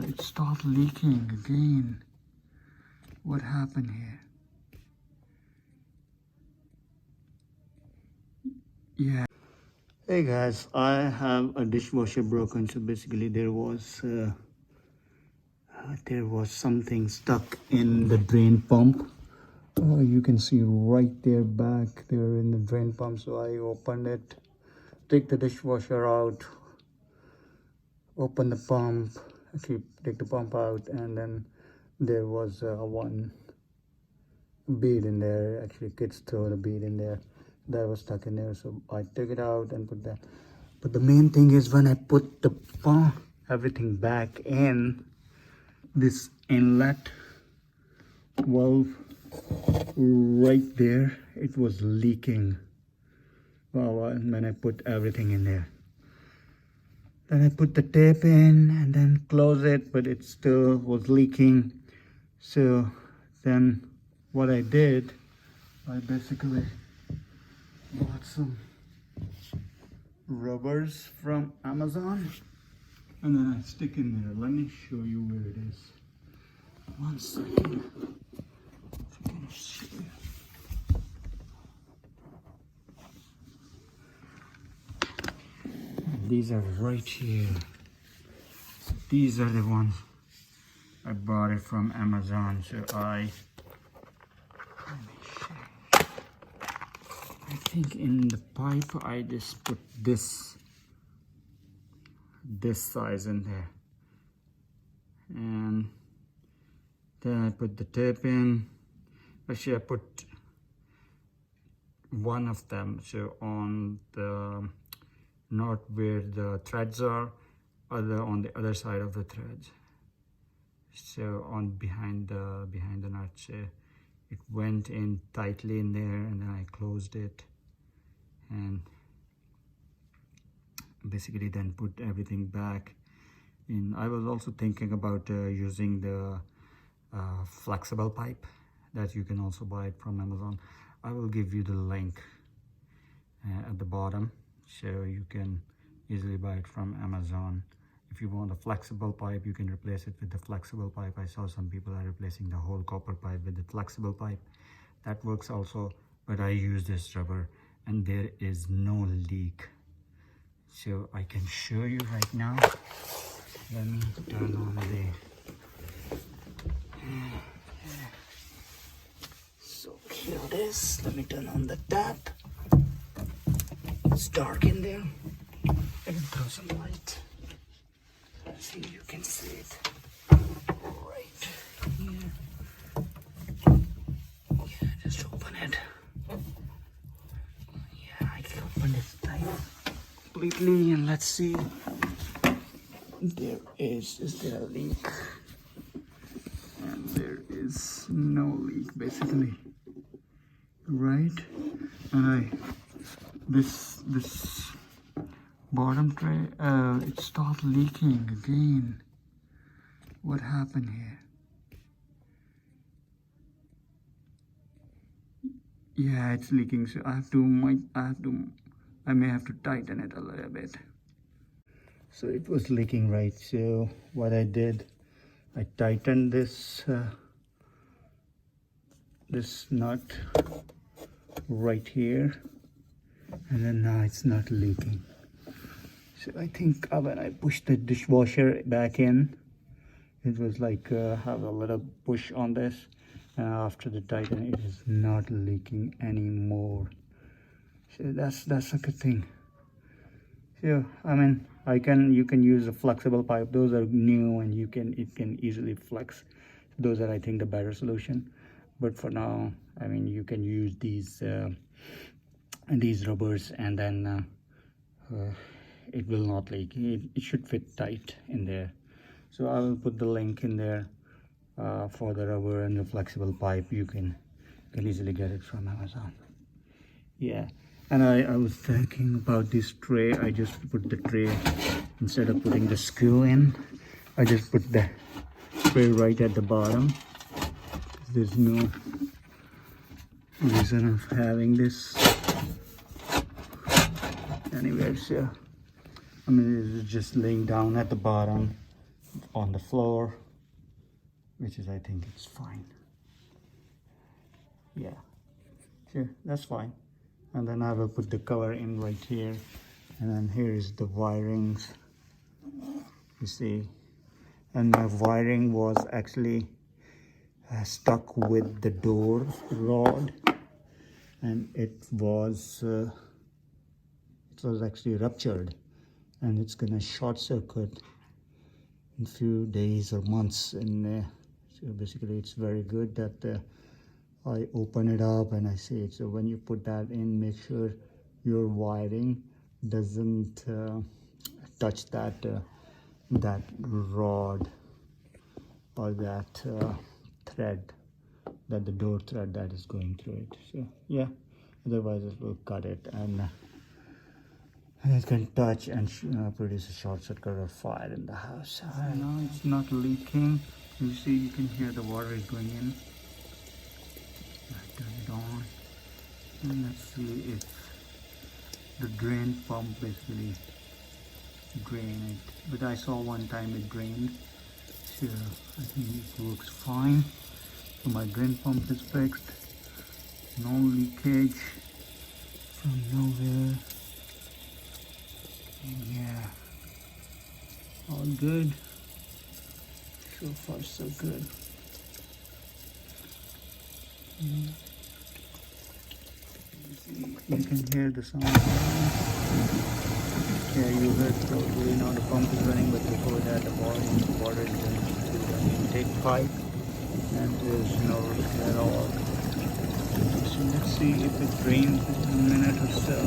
it started leaking again. What happened here? Yeah. Hey guys, I have a dishwasher broken. So basically there was something stuck in the drain pump. You can see right there back there in the drain pump. So I opened it, take the dishwasher out, open the pump, actually take the pump out, and then there was one bead in there. Actually kids throw the bead in there that was stuck in there. So I took it out and put that. But the main thing is when I put the pump, everything back in, this inlet valve right there, it was leaking. Wow, when I put everything in there. Then I put the tape in and then close it, but it still was leaking. So then what I did, I basically bought some rubbers from Amazon and then I stick in there. Let me show you where it is. One second. If I can show you. These are right here. These are the ones I bought it from Amazon. So let me show you. I think in the pipe I just put this size in there, and then I put the tape in. Actually I put one of them, so on the not where the threads are, on the other side of the threads, so on behind the nut. So it went in tightly in there, and then I closed it and basically then put everything back in. I was also thinking about using the flexible pipe that you can also buy it from Amazon. I will give you the link at the bottom, so you can easily buy it from Amazon. If you want a flexible pipe, you can replace it with the flexible pipe. I saw some people are replacing the whole copper pipe with the flexible pipe. That works also, but I use this rubber and there is no leak. So I can show you right now. Let me turn on the... So here it is. Let me turn on the tap. It's dark in there. I can throw some light. See if you can see it right here. Yeah, just open it. Yeah, I can open it tight completely, and let's see. Is there a leak? And there is no leak basically, right? And this bottom tray, it started leaking again. What happened here? Yeah, it's leaking. So I may have to tighten it a little bit. So it was leaking, right? So what I did, I tightened this nut right here, and then now it's not leaking. So I think when I pushed the dishwasher back in, it was like have a little push on this, and after the tighten, it is not leaking anymore. So that's a good thing. So I mean, you can use a flexible pipe. Those are new, and it can easily flex. Those are, I think, the better solution. But for now, I mean, you can use these rubbers, and then it will not leak. It should fit tight in there. So I will put the link in there for the rubber and the flexible pipe. You can easily get it from Amazon. Yeah. And I was thinking about this tray. I just put the tray, instead of putting the screw in, I just put the tray right at the bottom. There's no reason of having this anywhere. So I mean, it's just laying down at the bottom on the floor, which is, I think it's fine. Yeah, sure, that's fine. And then I will put the cover in right here, and then here is the wirings, you see. And my wiring was actually stuck with the door rod, and it was actually ruptured, and it's gonna short circuit in few days or months. And so basically it's very good that I open it up and I see it. So when you put that in, make sure your wiring doesn't touch that that rod or that thread, that the door thread that is going through it. So yeah, otherwise it will cut it, and it can touch and produce a short circuit or fire in the house. So now it's not leaking. You see, you can hear the water is going in. I turn it on, and let's see if the drain pump basically drain it. But I saw one time it drained, so I think it works fine. So my drain pump is fixed, no leakage from nowhere. And yeah, all good. So far so good. You can hear the sound. Yeah, you heard probably now the pump is running, but before that the water is going to the intake pipe, and there's no leak at all. So let's see if it drains in a minute or so.